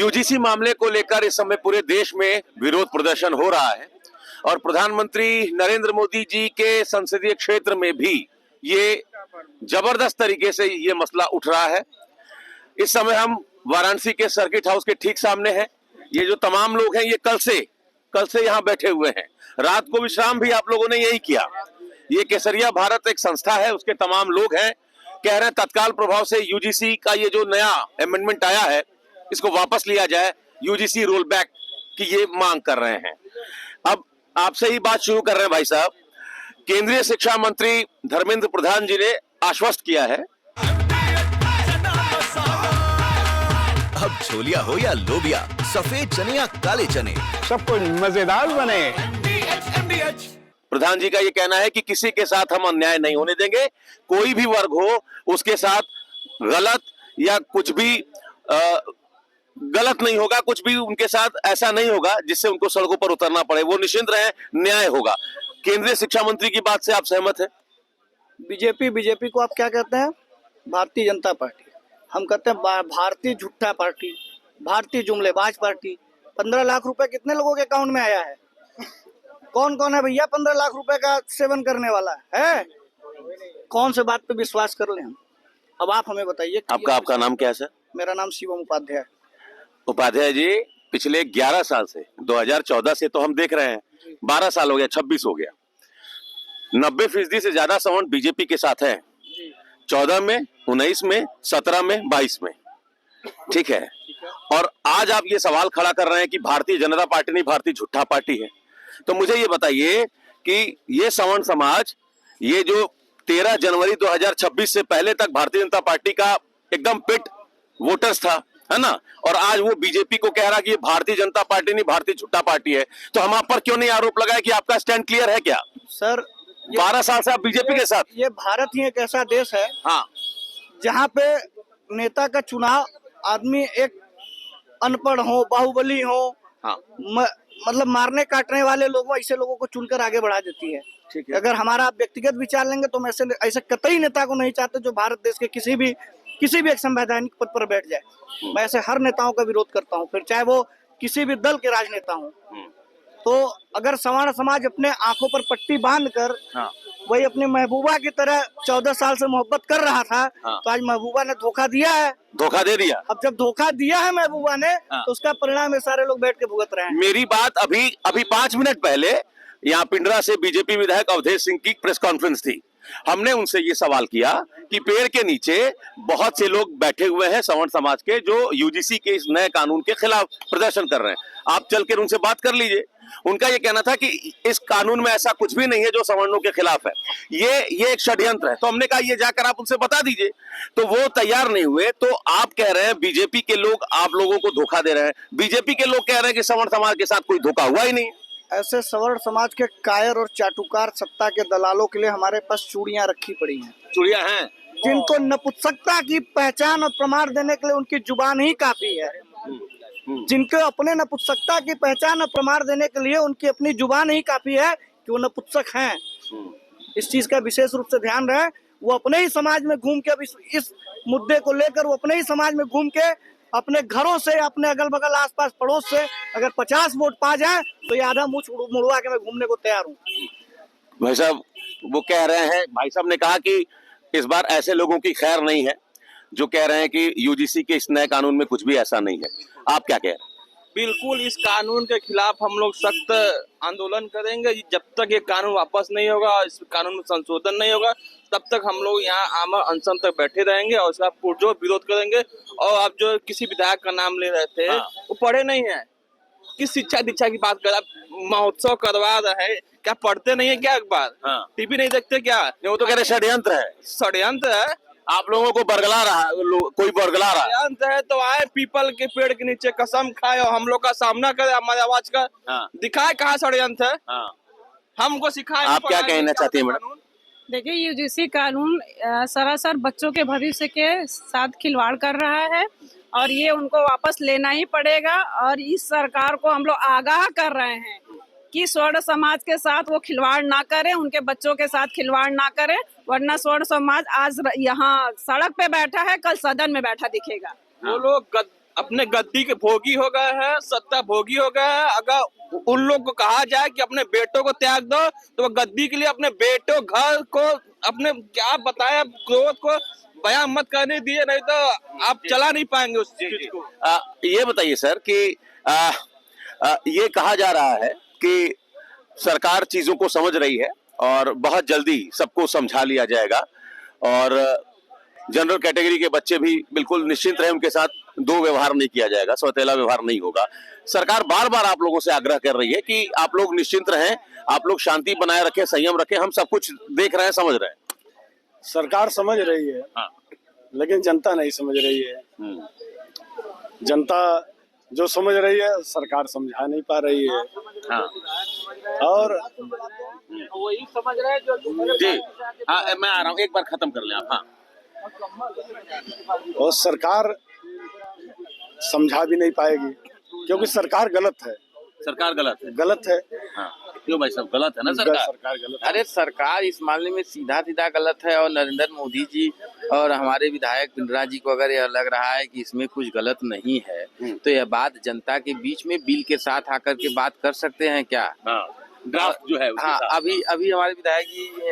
UGC मामले को लेकर इस समय पूरे देश में विरोध प्रदर्शन हो रहा है और प्रधानमंत्री नरेंद्र मोदी जी के संसदीय क्षेत्र में भी ये जबरदस्त तरीके से ये मसला उठ रहा है। इस समय हम वाराणसी के सर्किट हाउस के ठीक सामने हैं। ये जो तमाम लोग हैं ये कल से यहाँ बैठे हुए हैं। रात को विश्राम भी आप लोगों ने यही किया। ये केसरिया भारत एक संस्था है, उसके तमाम लोग हैं, कह रहे हैं तत्काल प्रभाव से यूजीसी का ये जो नया अमेंडमेंट आया है इसको वापस लिया जाए, यूजीसी रोल बैक की ये मांग कर रहे हैं। अब आपसे ही बात शुरू कर रहे हैं भाई साहब। केंद्रीय शिक्षा मंत्री धर्मेंद्र प्रधान जी ने आश्वस्त किया है, अब छोलिया हो या लोबिया, सफेद चने या काले चने, सब कुछ मजेदार बने। प्रधान जी का ये कहना है कि किसी के साथ हम अन्याय नहीं होने देंगे। कोई भी वर्ग हो उसके साथ गलत या कुछ भी गलत नहीं होगा, कुछ भी उनके साथ ऐसा नहीं होगा जिससे उनको सड़कों पर उतरना पड़े। वो निश्चिंत रहे, न्याय होगा। केंद्रीय शिक्षा मंत्री की बात से आप सहमत हैं? बीजेपी को आप क्या कहते हैं? भारतीय जनता पार्टी। हम कहते हैं भारतीय झूठा पार्टी, भारतीय जुमलेबाज पार्टी। 15 लाख रुपए कितने लोगों के अकाउंट में आया है? कौन कौन है भैया 15 लाख रुपए का सेवन करने वाला है? कौन से बात पे विश्वास कर ले हम? अब आप हमें बताइए। आपका नाम क्या है सर? मेरा नाम शिवम उपाध्याय। उपाध्याय जी, पिछले 11 साल से 2014 से तो हम देख रहे हैं, 12 साल हो गया, 26 हो गया, 90% से ज्यादा सवर्ण बीजेपी के साथ है। 14 में, 19 में, 17 में, 22 में, ठीक है। और आज आप ये सवाल खड़ा कर रहे हैं कि भारतीय जनता पार्टी नहीं, भारतीय झूठा पार्टी है। तो मुझे ये बताइए कि ये सवर्ण समाज, ये जो 13 जनवरी 2026 से पहले तक भारतीय जनता पार्टी का एकदम पिट वोटर्स था, है ना, और आज वो बीजेपी को कह रहा कि ये भारतीय जनता पार्टी नहीं, भारतीय झूठा पार्टी है। तो हम आप पर क्यों नहीं आरोप लगाए कि आपका स्टैंड क्लियर है क्या? सर 12 साल से आप बीजेपी के साथ। ये भारत ही एक ऐसा देश है, हाँ, जहाँ पे नेता का चुनाव आदमी एक अनपढ़ हो, बाहुबली हो, हाँ, मतलब मारने काटने वाले लोगों, ऐसे लोगों को चुनकर आगे बढ़ा देती है। ठीक है। अगर हमारा आप व्यक्तिगत विचार लेंगे तो हम ऐसे कतई नेता को नहीं चाहते जो भारत देश के किसी भी एक संवैधानिक पद पर बैठ जाए। मैं ऐसे हर नेताओं का विरोध करता हूँ, फिर चाहे वो किसी भी दल के राजनेता हों। तो अगर सवर्ण समाज अपने आंखों पर पट्टी बांधकर हाँ, वही अपनी महबूबा की तरह 14 साल से मोहब्बत कर रहा था, हाँ, तो आज महबूबा ने धोखा दिया है। धोखा दे दिया। अब जब धोखा दिया है महबूबा ने, हाँ, तो उसका परिणाम ये सारे लोग बैठ के भुगत रहे हैं। मेरी बात अभी 5 मिनट पहले यहाँ पिंडरा से बीजेपी विधायक अवधेश सिंह की प्रेस कॉन्फ्रेंस थी। हमने उनसे ये सवाल किया कि पेड़ के नीचे बहुत से लोग बैठे हुए हैं सवर्ण समाज के, जो यूजीसी के इस नए कानून के खिलाफ प्रदर्शन कर रहे हैं। आप चलकर उनसे बात कर लीजिए। उनका ये कहना था कि इस कानून में ऐसा कुछ भी नहीं है जो सवर्णों के खिलाफ है, ये एक षड्यंत्र है। तो हमने कहा ये जाकर आप उनसे बता दीजिए, तो वो तैयार नहीं हुए। तो आप कह रहे हैं बीजेपी के लोग आप लोगों को धोखा दे रहे हैं, बीजेपी के लोग कह रहे हैं कि सवर्ण समाज के साथ कोई धोखा हुआ ही नहीं। ऐसे सवर्ण समाज के कायर और चाटुकार सत्ता के दलालों के लिए हमारे पास चूड़ियां रखी पड़ी हैं। चूड़ियां हैं जिनको नपुंसकता की पहचान और प्रमाण देने के लिए उनकी जुबान ही काफी है। जिनको अपने नपुंसकता की पहचान और प्रमाण देने के लिए उनकी अपनी जुबान ही काफी है कि वो नपुंसक हैं। इस चीज का विशेष रूप से ध्यान रहे। वो अपने ही समाज में घूम के, अब इस मुद्दे को लेकर वो अपने ही समाज में घूम के अपने घरों से, अपने अगल बगल आसपास पड़ोस से अगर 50 वोट पा जाए तो ये आधा मुंह मुड़वा के मैं घूमने को तैयार हूँ। भाई साहब वो कह रहे हैं, भाई साहब ने कहा कि इस बार ऐसे लोगों की खैर नहीं है जो कह रहे हैं कि यूजीसी के इस नए कानून में कुछ भी ऐसा नहीं है। आप क्या कह रहे हैं? बिल्कुल, इस कानून के खिलाफ हम लोग सख्त आंदोलन करेंगे। जब तक ये कानून वापस नहीं होगा, इस कानून में संशोधन नहीं होगा, तब तक हम लोग यहाँ आमर अनशन तक बैठे रहेंगे और उसका पुरजोर विरोध करेंगे। और आप जो किसी विधायक का नाम ले रहे थे, हाँ, वो पढ़े नहीं है। किस शिक्षा दीक्षा की बात कर रहे हैं? महोत्सव करवा रहे हैं, क्या पढ़ते नहीं है क्या? अखबार, हाँ, टीवी नहीं देखते क्या? वो तो कह रहे षड्यंत्र है, षड्यंत्र है। आप लोगों को बरगला रहा, कोई बरगला रहा षड्यंत्र है तो आए पीपल के पेड़ के नीचे कसम खाए और हम लोग का सामना करे, हमारे आवाज का हाँ, दिखाए कहाँ षड्यंत्र है। हाँ। हमको सिखाए। आप क्या कहना चाहती हैं मैडम? देखिए, यूजीसी कानून सरासर बच्चों के भविष्य के साथ खिलवाड़ कर रहा है और ये उनको वापस लेना ही पड़ेगा। और इस सरकार को हम लोग आगाह कर रहे हैं कि स्वर्ण समाज के साथ वो खिलवाड़ ना करे, उनके बच्चों के साथ खिलवाड़ ना करे, वरना स्वर्ण समाज आज यहाँ सड़क पे बैठा है, कल सदन में बैठा दिखेगा। वो लोग अपने गद्दी के भोगी हो गए हैं, सत्ता भोगी हो गए हैं। अगर उन लोग को कहा जाए कि अपने बेटों को त्याग दो, तो वो गद्दी के लिए अपने बेटों, घर को, अपने क्या बताया, क्रोध को बयां मत करने दिए, नहीं तो आप चला नहीं पाएंगे उस चीज को। ये बताइए सर कि ये कहा जा रहा है कि सरकार चीजों को समझ रही है और बहुत जल्दी सबको समझा लिया जाएगा और जनरल कैटेगरी के बच्चे भी बिल्कुल निश्चिंत रहे, उनके साथ दो व्यवहार नहीं किया जाएगा, सौतेला व्यवहार नहीं होगा। सरकार बार बार आप लोगों से आग्रह कर रही है कि आप लोग निश्चिंत रहें, आप लोग शांति बनाए रखें, संयम रखें, हम सब कुछ देख रहे हैं, समझ रहे हैं। सरकार समझ रही है, हाँ। लेकिन जनता नहीं समझ रही है। जनता जो समझ रही है सरकार समझा नहीं पा रही है। हाँ। और वही समझ रहे हैं जो जी हाँ, मैं आ रहा हूँ, एक बार खत्म कर लें आप। हाँ। और सरकार समझा भी नहीं पाएगी क्योंकि सरकार गलत है। सरकार गलत है। हाँ। क्यों भाई साहब, गलत है ना सरकार गलत है। अरे सरकार इस मामले में सीधा गलत है और नरेंद्र मोदी जी और हमारे विधायक पिंडरा जी को अगर यह लग रहा है कि इसमें कुछ गलत नहीं है तो यह बात जनता के बीच में बिल के साथ आकर के बात कर सकते हैं क्या? हाँ। ड्राफ्ट जो है हाँ, अभी हमारे विधायक जी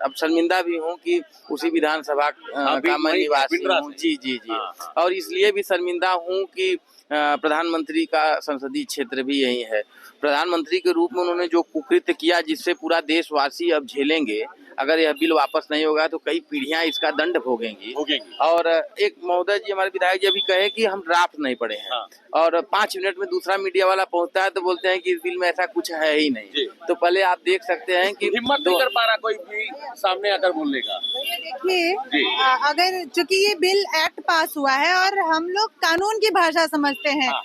अब शर्मिंदा भी हूँ कि उसी विधानसभा का मैं निवासी हूँ। जी। हाँ। और इसलिए भी शर्मिंदा हूँ कि प्रधानमंत्री का संसदीय क्षेत्र भी यही है। प्रधानमंत्री के रूप में उन्होंने जो कुकृत्य किया जिससे पूरा देशवासी अब झेलेंगे, अगर यह बिल वापस नहीं होगा तो कई पीढ़ियां इसका दंड भोगेंगी। और एक महोदय जी हमारे विधायक जी अभी कहे कि हम ड्राफ्ट नहीं पढ़े हैं। हाँ। और 5 मिनट में दूसरा मीडिया वाला पहुंचता है तो बोलते हैं कि इस बिल में ऐसा कुछ है ही नहीं। तो पहले आप देख सकते हैं कि हिम्मत नहीं कर पा रहा कोई भी सामने आकर बोलने का। देखिए, अगर चूंकि ये बिल एक्ट पास हुआ है और हम लोग कानून की भाषा समझते हैं। हाँ।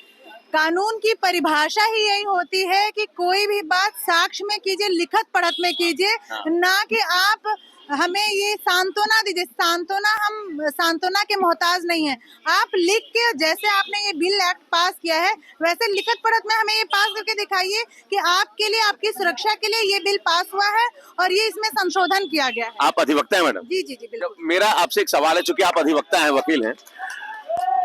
कानून की परिभाषा ही यही होती है कि कोई भी बात साक्ष्य में कीजिए, लिखत पढ़त में कीजिए। हाँ। ना कि आप हमें ये सांत्वना दीजिए। हम सांत्वना के मोहताज नहीं है। आप लिख के, जैसे आपने ये बिल एक्ट पास किया है वैसे लिखत पढ़त में हमें ये पास करके दिखाइए कि आपके लिए, आपकी सुरक्षा के लिए ये बिल पास हुआ है और ये इसमें संशोधन किया गया है। आप अधिवक्ता हैं मैडम? जी बिल्कुल। मेरा आपसे एक सवाल है, चूंकि आप अधिवक्ता हैं, वकील हैं,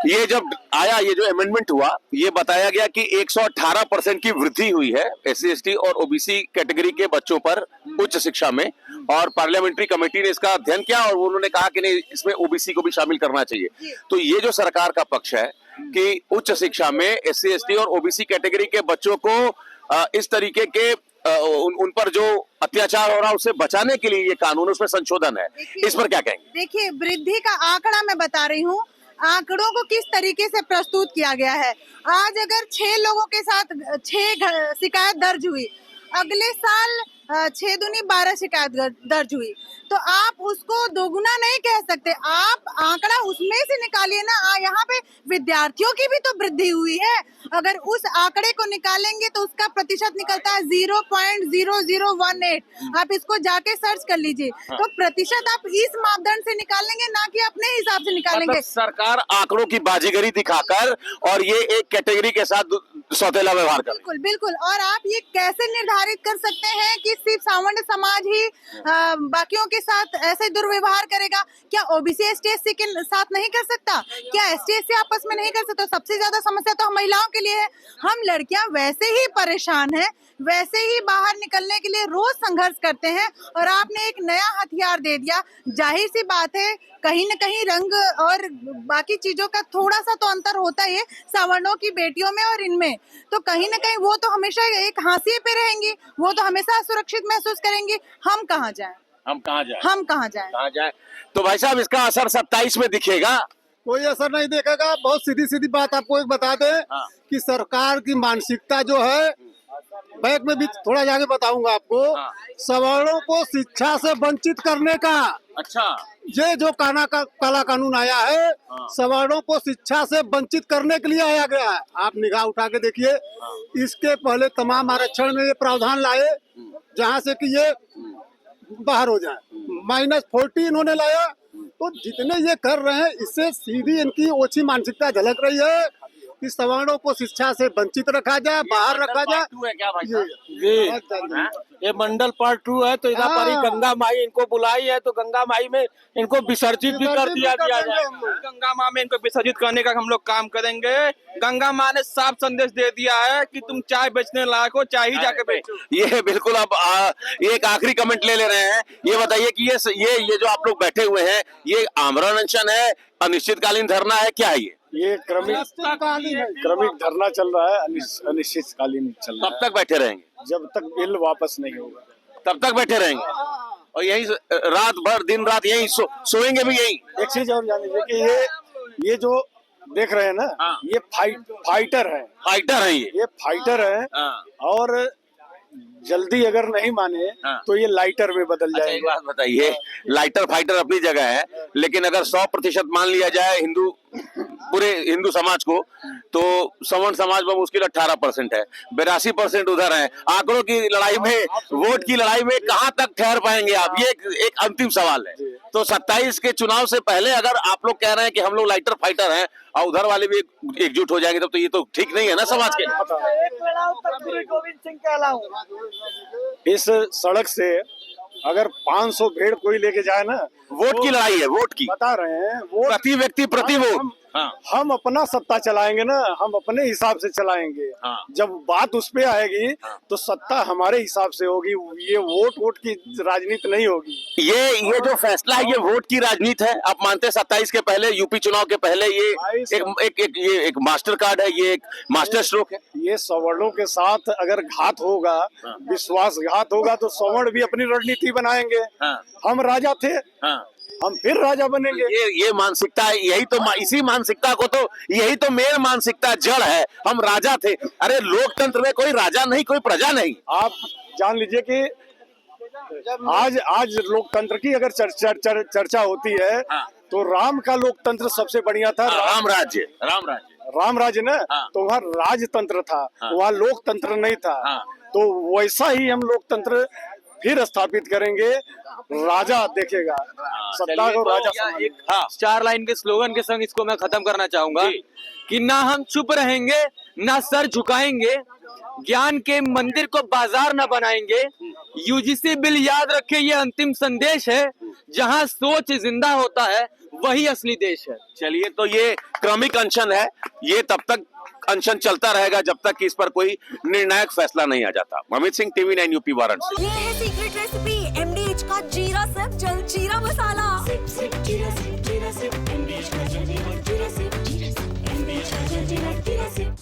ये जब आया, ये जो अमेंडमेंट हुआ, ये बताया गया कि 118% की वृद्धि हुई है SC ST और OBC कैटेगरी के बच्चों पर उच्च शिक्षा में, और पार्लियामेंट्री कमेटी ने इसका अध्ययन किया और उन्होंने कहा कि नहीं, इसमें OBC को भी शामिल करना चाहिए। तो ये जो सरकार का पक्ष है कि उच्च शिक्षा में SC ST और OBC कैटेगरी के बच्चों को इस तरीके के उन पर जो अत्याचार हो रहा है उससे बचाने के लिए ये कानून, उसमें संशोधन है, इस पर क्या कहेंगे? देखिए, वृद्धि का आंकड़ा मैं बता रही हूँ, आंकड़ों को किस तरीके से प्रस्तुत किया गया है। आज अगर 6 लोगों के साथ 6 शिकायत दर्ज हुई, अगले साल 6 दूनी 12 शिकायत दर्ज हुई, तो आप उसको दोगुना नहीं कह सकते। आप आंकड़ा उसमें से निकालिए ना। यहाँ पे विद्यार्थियों की भी तो वृद्धि हुई है। अगर उस आंकड़े को निकालेंगे तो उसका प्रतिशत निकलता है 0.0018। आप इसको जाके सर्च कर लीजिए। तो प्रतिशत आप इस मापदंड से निकालेंगे, ना कि अपने हिसाब से निकालेंगे। मतलब सरकार आंकड़ों की बाजीगरी दिखाकर और ये एक कैटेगरी के साथ सौतेला व्यवहार कर। बिल्कुल। और आप ये कैसे निर्धारित कर सकते हैं कि सिर्फ सामान्य समाज ही बाकियों के साथ ऐसे दुर्व्यवहार करेगा? क्या OBC ST SC के साथ नहीं कर सकता? क्या ST SC आपस में नहीं कर सकता? सबसे ज्यादा समस्या तो महिलाओं के लिए है। हम लड़कियां वैसे ही परेशान हैं, वैसे ही बाहर निकलने के लिए रोज संघर्ष करते हैं, और आपने एक नया हथियार दे दिया। जाहिर सी बात है, कहीं न कहीं रंग और बाकी चीजों का थोड़ा सा तो अंतर होता ही है सवर्णों की बेटियों में और इनमें। तो कहीं न कहीं वो तो हमेशा एक हाशिए पे रहेंगी, वो तो हमेशा सुरक्षित महसूस करेंगी। हम कहाँ जाएं? तो भाई साहब, इसका असर 27 में दिखेगा? कोई असर नहीं देखेगा। बहुत सीधी बात आपको एक बता दें कि सरकार की मानसिकता जो है, बैक में भी थोड़ा जाके बताऊंगा आपको, सवर्णों को शिक्षा से वंचित करने का। अच्छा। ये जो काला कानून आया है, सवर्णों को शिक्षा से वंचित करने के लिए आया गया है। आप निगाह उठा के देखिए, इसके पहले तमाम आरक्षण में ये प्रावधान लाए जहाँ से कि ये बाहर हो जाए। -40 इन्होंने लाया। तो जितने ये कर रहे हैं, इससे सीधी इनकी ओछी मानसिकता झलक रही है कि सवर्णों को शिक्षा से वंचित रखा जाए, बाहर रखा जाए। क्या भाई साहब? ये मंडल पार्ट 2 है, तो इधर पर ही गंगा माई इनको बुलाई है, तो गंगा माई में इनको विसर्जित भी कर दिया जाएगा। गंगा माँ में इनको विसर्जित करने का हम लोग काम करेंगे। गंगा माँ ने साफ संदेश दे दिया है कि तुम चाय बेचने लायक हो, चाय ही जाके बेचो। ये बिल्कुल अब एक आखिरी कमेंट ले रहे हैं। ये बताइए कि ये जो आप लोग बैठे हुए हैं, ये आमरण अनशन है, अनिश्चितकालीन धरना है, क्या है ये क्रमिक धरना चल रहा है, अनिश्चितकालीन चल रहा है। कब तक बैठे रहेंगे? जब तक बिल वापस नहीं होगा तब तक बैठे रहेंगे और यही रात भर दिन रात यही सोएंगे भी यही। एक चीज और जान लीजिए कि ये जो देख रहे हैं ना, ये फाइटर है। फाइटर है ये फाइटर है। और जल्दी अगर नहीं माने तो ये लाइटर में बदल अच्छा, एक जाएगा। बात बताइए, लाइटर फाइटर अपनी जगह है, लेकिन अगर 100% मान लिया जाए पूरे हिंदू समाज को, तो सवर्ण समाज में मुश्किल 18% है, 82% उधर है। आंकड़ों की लड़ाई में, वोट की लड़ाई में कहां तक ठहर पाएंगे आप? ये एक अंतिम सवाल है। तो 27 के चुनाव से पहले अगर आप लोग कह रहे हैं कि हम लोग लाइटर फाइटर हैं और उधर वाले भी एकजुट हो जाएंगे, तब तो ये तो ठीक नहीं है ना समाज के लिए। गोविंद सिंह कहलाऊं। इस सड़क से अगर 500 भेड़ कोई लेके जाए ना, वोट की लड़ाई है, वोट की बता रहे हैं, वोट प्रति व्यक्ति प्रति वोट। हम अपना सत्ता चलाएंगे ना, हम अपने हिसाब से चलाएंगे। जब बात उस पे आएगी तो सत्ता हमारे हिसाब से होगी। ये वोट की राजनीति नहीं होगी। ये जो फैसला है, ये वोट की राजनीति है। आप मानते हैं 27 के पहले, यूपी चुनाव के पहले, ये एक मास्टर कार्ड है, ये एक मास्टर स्ट्रोक है। ये सवर्णों के साथ अगर घात होगा, विश्वासघात होगा, तो सवर्ण भी अपनी रणनीति बनाएंगे। हम राजा थे, हम फिर राजा बनेंगे। ये मानसिकता है, इसी मानसिकता को तो, यही तो मेन मानसिकता जड़ है। हम राजा थे। अरे लोकतंत्र में कोई राजा नहीं, कोई प्रजा नहीं। आप जान लीजिए कि आज लोकतंत्र की अगर चर्चा होती है, तो राम का लोकतंत्र सबसे बढ़िया था। राम राज्य ना, तो वहाँ राजतंत्र था, वहाँ लोकतंत्र नहीं था। तो वैसा ही हम लोकतंत्र फिर स्थापित करेंगे। राजा देखेगा, सत्ता को राजा समझेगा। 4 लाइन के स्लोगन के संग इसको मैं खत्म करना चाहूंगा कि ना हम चुप रहेंगे, ना सर झुकाएंगे, ज्ञान के मंदिर को बाजार न बनाएंगे। यूजीसी बिल याद रखे, ये अंतिम संदेश है। जहां सोच जिंदा होता है वही असली देश है। चलिए, तो ये क्रमिक अनशन है, ये तब तक अनशन चलता रहेगा जब तक कि इस पर कोई निर्णायक फैसला नहीं आ जाता। Amit Singh, TV 9 UP Varanasi. ये है सीक्रेट रेसिपी MDH का जीरा सिर्फ जल जीरा मसाला। जीरा सिर्फ MDH का जल जीरा सिर्फ MDH का जल जीरा सिर्फ।